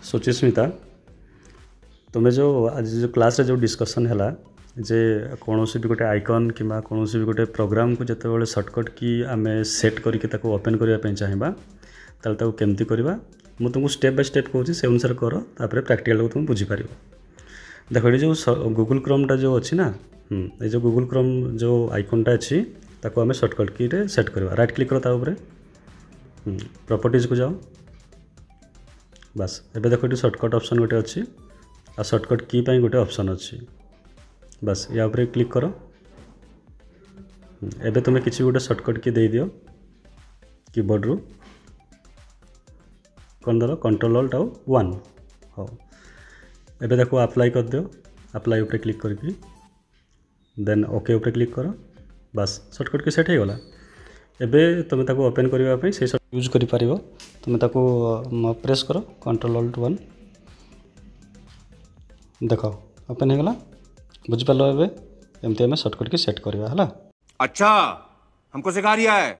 सुचिस्मिता तुम्हें जो आज जो क्लास रे जो डिस्कशन है जे कौन भी गोटे आइकन कि कौन भी गोटे प्रोग्राम को जिते सर्टकट की आम सेट करके ओपन करने चाहिए ताल केमती करवा मुझे तुमको स्टेप बाय स्टेप कहूँ से अनुसार कर तापर प्रैक्टिकल को तुम बुझीपार। देखो ये जो गूगल क्रोमटा जो अच्छी ना ये जो गूगल क्रोम जो आइकनटा अच्छी ताको आम सर्टकट की रे सेट करवा। राइट क्लिक करो ताऊपर प्रॉपर्टीज को जाओ बस एबे देखो ये सर्टकट ऑप्शन गोटे अच्छी आ सर्टकट की पाई गोटे ऑप्शन अच्छी बस या ऊपर क्लिक करो। एबे तुम्हें किसी गोटे सर्टकट की दे दियो कीबोर्ड रु कौन दल कंट्रोल ऑल्ट आउ 1 हो। एबे देखो अप्लाई कर दियो अप्लाई ऊपर क्लिक करके देन ओके ऊपर क्लिक करो बस सर्टकट की सेट हो गला। एबे तुम ताको ओपन करने से यूज कर पार तुम ताको प्रेस करो कंट्रोल ऑल्ट 1 देख ओपन हो गला बुझिपार एमती आम सर्टकट की सेट करवा है। अच्छा हमको सिखा रिया है।